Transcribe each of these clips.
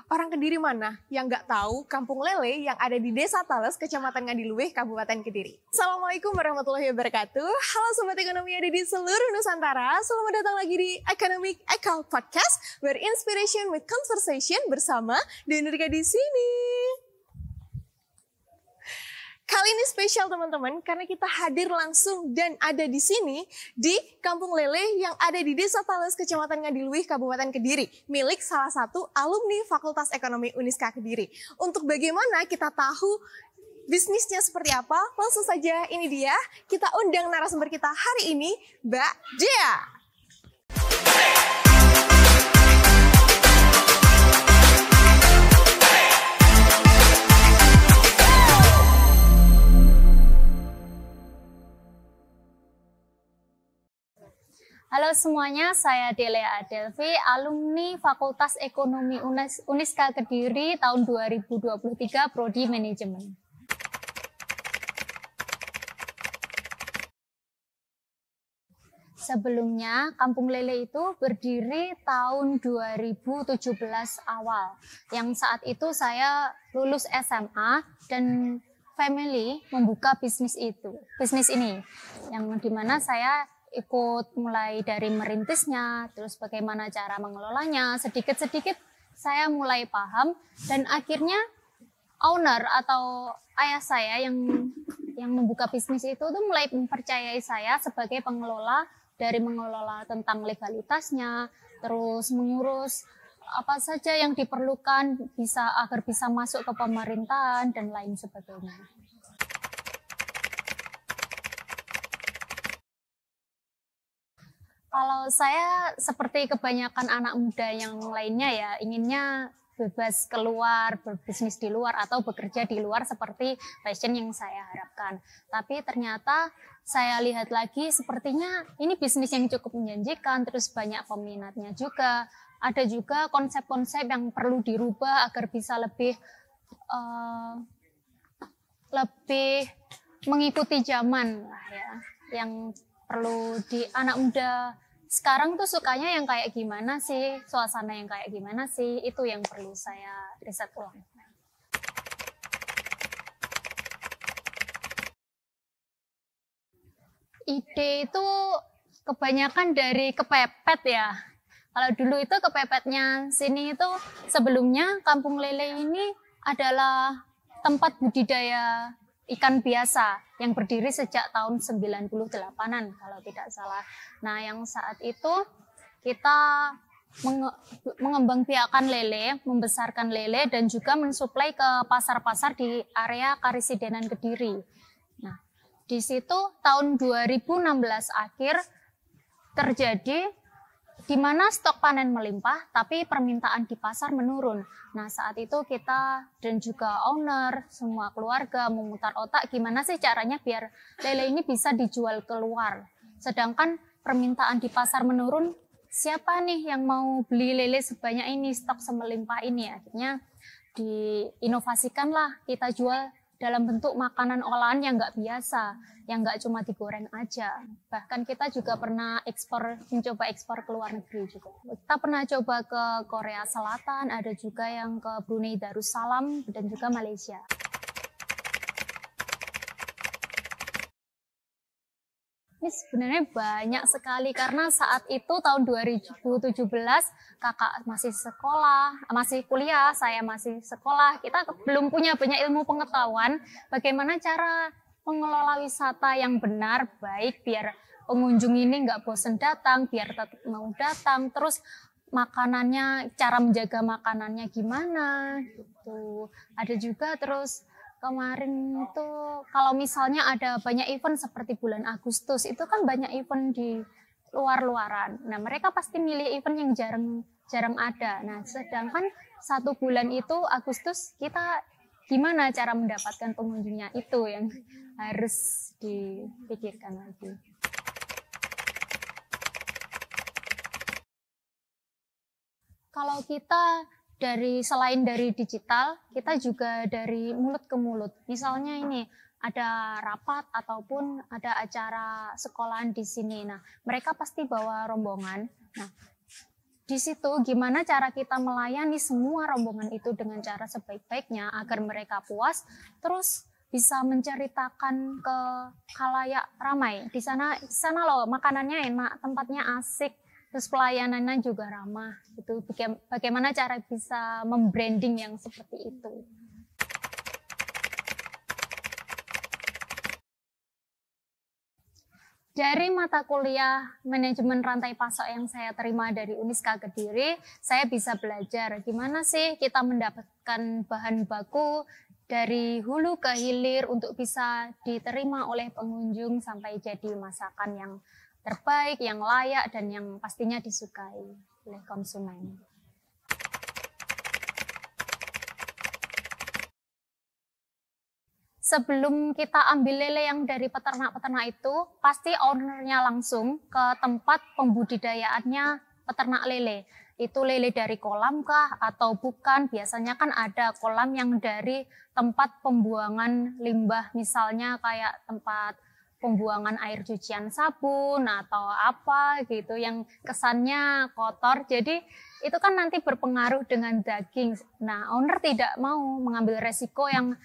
Orang Kediri mana yang nggak tahu Kampung Lele yang ada di Desa Tales, Kecamatan Ngadiluih, Kabupaten Kediri. Assalamualaikum warahmatullahi wabarakatuh. Halo Sobat Ekonomi yang ada di seluruh Nusantara. Selamat datang lagi di Economic Echo Podcast, where inspiration with conversation bersama Denurika di sini. Kali ini spesial teman-teman karena kita hadir langsung dan ada di sini di Kampung Lele yang ada di Desa Tales, Kecamatan Ngadiluih, Kabupaten Kediri, milik salah satu alumni Fakultas Ekonomi Uniska Kediri. Untuk bagaimana kita tahu bisnisnya seperti apa, langsung saja ini dia, kita undang narasumber kita hari ini, Mbak Dea. Halo semuanya, saya Delea Adelvi, alumni Fakultas Ekonomi Uniska Kediri tahun 2023, Prodi Manajemen. Sebelumnya, Kampung Lele itu berdiri tahun 2017 awal, yang saat itu saya lulus SMA dan family membuka bisnis ini, yang dimana saya ikut mulai dari merintisnya, terus bagaimana cara mengelolanya, sedikit-sedikit saya mulai paham dan akhirnya owner atau ayah saya yang membuka bisnis itu tuh mulai mempercayai saya sebagai pengelola, dari mengelola tentang legalitasnya, terus mengurus apa saja yang diperlukan agar bisa masuk ke pemerintahan dan lain sebagainya. Kalau saya seperti kebanyakan anak muda yang lainnya ya, inginnya bebas keluar, berbisnis di luar atau bekerja di luar seperti passion yang saya harapkan. Tapi ternyata saya lihat lagi sepertinya ini bisnis yang cukup menjanjikan, terus banyak peminatnya juga. Ada juga konsep-konsep yang perlu dirubah agar bisa lebih mengikuti zaman lah ya, yang perlu di anak muda sekarang tuh sukanya yang kayak gimana sih, suasana yang kayak gimana sih, itu yang perlu saya riset ulang. Ide itu kebanyakan dari kepepet ya. Kalau dulu itu kepepetnya sini itu sebelumnya Kampung Lele ini adalah tempat budidaya ikan biasa yang berdiri sejak tahun 98-an kalau tidak salah. Nah, yang saat itu kita mengembangbiakan lele, membesarkan lele dan juga mensuplai ke pasar-pasar di area Karisidenan Kediri. Nah, di situ tahun 2016 akhir terjadi di mana stok panen melimpah, tapi permintaan di pasar menurun. Nah, saat itu kita dan juga owner, semua keluarga memutar otak gimana sih caranya biar lele ini bisa dijual keluar. Sedangkan permintaan di pasar menurun, siapa nih yang mau beli lele sebanyak ini, stok semelimpah ini? Akhirnya diinovasikanlah, kita jual dalam bentuk makanan olahan yang nggak biasa, yang nggak cuma digoreng aja. Bahkan kita juga pernah mencoba ekspor ke luar negeri juga. Kita pernah coba ke Korea Selatan, ada juga yang ke Brunei Darussalam, dan juga Malaysia. Ini sebenarnya banyak sekali karena saat itu tahun 2017 kakak masih kuliah, saya masih sekolah. Kita belum punya banyak ilmu pengetahuan bagaimana cara mengelola wisata yang benar, baik biar pengunjung ini nggak bosan datang, biar tetap mau datang. Terus makanannya, cara menjaga makanannya gimana gitu. Ada juga terus kemarin itu kalau misalnya ada banyak event seperti bulan Agustus, itu kan banyak event di luar-luaran. Nah, mereka pasti milih event yang jarang ada. Nah, sedangkan satu bulan itu Agustus, kita gimana cara mendapatkan pengunjungnya, itu yang harus dipikirkan lagi. Kalau kita selain dari digital, kita juga dari mulut ke mulut. Misalnya ini ada rapat ataupun ada acara sekolahan di sini. Nah, mereka pasti bawa rombongan. Nah, di situ gimana cara kita melayani semua rombongan itu dengan cara sebaik-baiknya agar mereka puas, terus bisa menceritakan ke khalayak ramai. Di sana loh makanannya enak, tempatnya asik, terus pelayanannya juga ramah. Itu bagaimana cara bisa membranding yang seperti itu. Dari mata kuliah manajemen rantai pasok yang saya terima dari Uniska Kediri, saya bisa belajar gimana sih kita mendapatkan bahan baku dari hulu ke hilir untuk bisa diterima oleh pengunjung sampai jadi masakan yang terbaik, yang layak, dan yang pastinya disukai oleh konsumen. Sebelum kita ambil lele yang dari peternak-peternak itu, pasti ownernya langsung ke tempat pembudidayaannya peternak lele. Itu lele dari kolam kah atau bukan? Biasanya kan ada kolam yang dari tempat pembuangan limbah, misalnya kayak tempat pembuangan air cucian sabun atau apa gitu yang kesannya kotor. Jadi itu kan nanti berpengaruh dengan daging. Nah, owner tidak mau mengambil resiko yang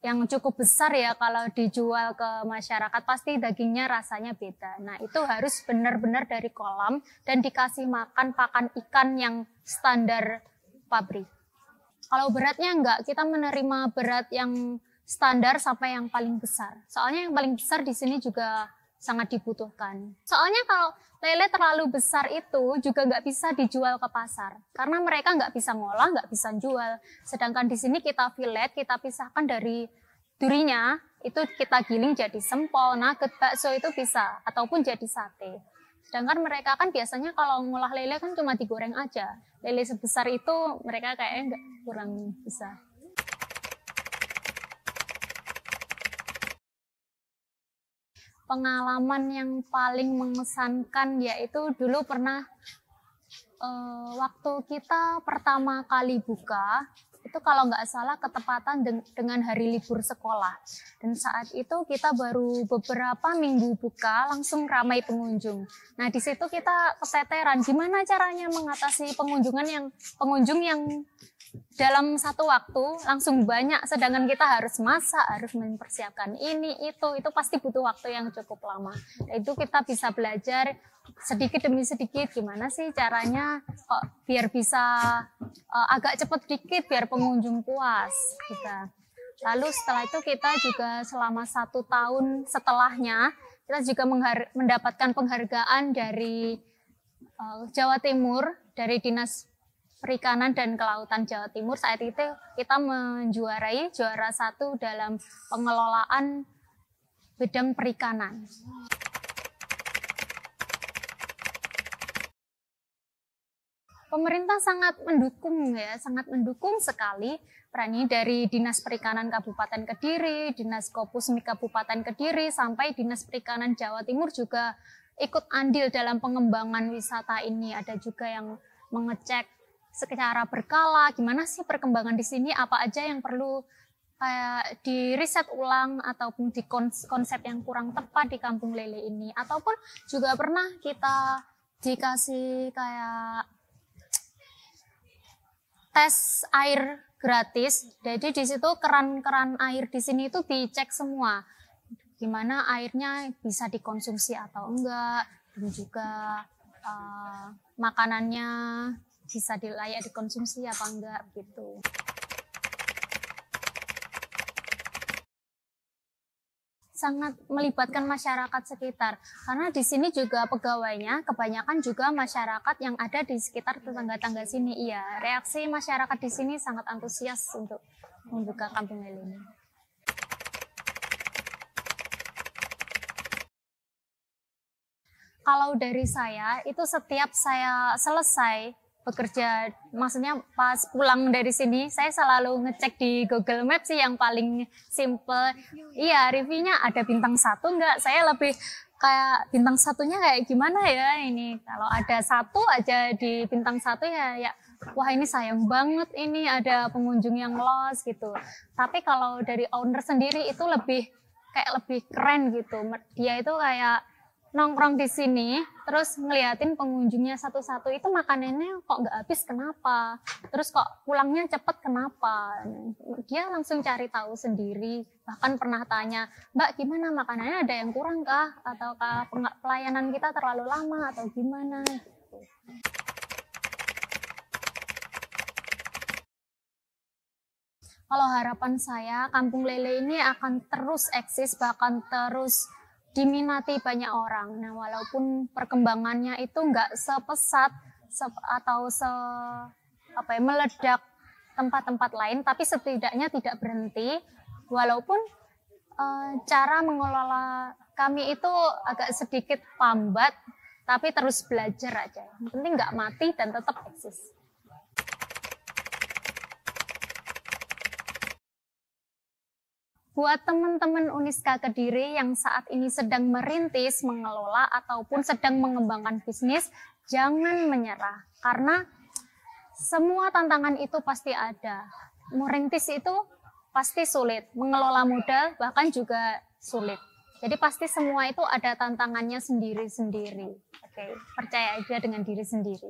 cukup besar ya kalau dijual ke masyarakat, pasti dagingnya rasanya beda. Nah, itu harus benar-benar dari kolam dan dikasih makan pakan ikan yang standar pabrik. Kalau beratnya enggak, kita menerima berat yang standar sampai yang paling besar. Soalnya yang paling besar di sini juga sangat dibutuhkan. Soalnya kalau lele terlalu besar itu juga nggak bisa dijual ke pasar karena mereka nggak bisa ngolah, nggak bisa jual. Sedangkan di sini kita fillet, kita pisahkan dari durinya, itu kita giling jadi sempol, nugget, bakso itu bisa, ataupun jadi sate. Sedangkan mereka kan biasanya kalau ngolah lele kan cuma digoreng aja. Lele sebesar itu mereka kayaknya nggak, kurang bisa. Pengalaman yang paling mengesankan yaitu dulu pernah waktu kita pertama kali buka, itu kalau nggak salah ketepatan dengan hari libur sekolah. Dan saat itu kita baru beberapa minggu buka, langsung ramai pengunjung. Nah, di situ kita keteteran, gimana caranya mengatasi pengunjung yang dalam satu waktu langsung banyak, sedangkan kita harus masak, harus mempersiapkan ini, itu pasti butuh waktu yang cukup lama. Nah, itu kita bisa belajar sedikit demi sedikit gimana sih caranya biar bisa agak cepat dikit biar pengunjung puas kita. Lalu setelah itu kita juga selama 1 tahun setelahnya kita juga mendapatkan penghargaan dari Jawa Timur, dari Dinas Perikanan dan Kelautan Jawa Timur. Saat itu kita menjuarai juara 1 dalam pengelolaan bidang perikanan. Pemerintah sangat mendukung ya, sangat mendukung sekali perannya dari Dinas Perikanan Kabupaten Kediri, Dinas Kopusmi Kabupaten Kediri, sampai Dinas Perikanan Jawa Timur juga ikut andil dalam pengembangan wisata ini. Ada juga yang mengecek secara berkala gimana sih perkembangan di sini, apa aja yang perlu kayak di riset ulang ataupun di konsep yang kurang tepat di Kampung Lele ini. Ataupun juga pernah kita dikasih kayak tes air gratis. Jadi di situ keran-keran air di sini itu dicek semua, gimana airnya bisa dikonsumsi atau enggak, dan juga makanannya bisa layak dikonsumsi apa enggak gitu. Sangat melibatkan masyarakat sekitar karena di sini juga pegawainya kebanyakan juga masyarakat yang ada di sekitar tetangga-tangga sini. Iya, reaksi masyarakat di sini sangat antusias untuk membuka Kampung Lele ini. Kalau dari saya itu setiap saya selesai bekerja, maksudnya pas pulang dari sini, saya selalu ngecek di Google Maps sih yang paling simple. Iya, reviewnya ada bintang 1 enggak? Saya lebih kayak bintang 1-nya kayak gimana ya ini. Kalau ada 1 aja di bintang 1 ya wah ini sayang banget ini ada pengunjung yang lost gitu. Tapi kalau dari owner sendiri itu lebih keren gitu. Dia itu kayak nongkrong di sini, terus ngeliatin pengunjungnya satu-satu, itu makanannya kok nggak habis kenapa? Terus kok pulangnya cepet kenapa? Dia langsung cari tahu sendiri, bahkan pernah tanya, Mbak gimana makanannya ada yang kurang kah? Ataukah pelayanan kita terlalu lama atau gimana? Gitu. Kalau harapan saya, Kampung Lele ini akan terus eksis, bahkan terus diminati banyak orang. Nah, walaupun perkembangannya itu nggak sepesat atau meledak tempat-tempat lain, tapi setidaknya tidak berhenti. Walaupun cara mengelola kami itu agak sedikit lambat, tapi terus belajar aja. Yang penting nggak mati dan tetap eksis. Buat teman-teman Uniska Kediri yang saat ini sedang merintis, mengelola, ataupun sedang mengembangkan bisnis, jangan menyerah. Karena semua tantangan itu pasti ada. Merintis itu pasti sulit, mengelola modal bahkan juga sulit. Jadi pasti semua itu ada tantangannya sendiri-sendiri. Oke, percaya aja dengan diri sendiri.